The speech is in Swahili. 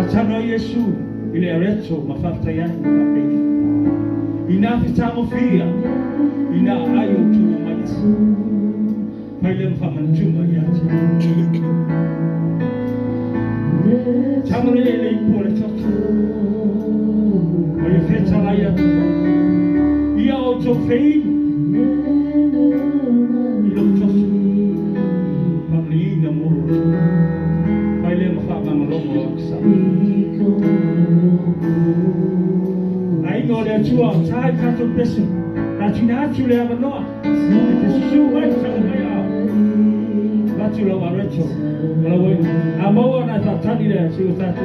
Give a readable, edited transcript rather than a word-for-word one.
Matano Yesu ile areto mafuta yake mapefu. Ina vitamofia ina ayo tu maji. Pale mfama njuma yake. Chamole ile ipole toto. Oye feta la ya. Ia autofei. Ilo tosu. Pamli ina moro. Pale mfama malomo aksa. I know that you are tired of blessing. That you naturally have a lot. It is so much of my heart. But you love a Rachel. I'm over at that tiny there. She was that.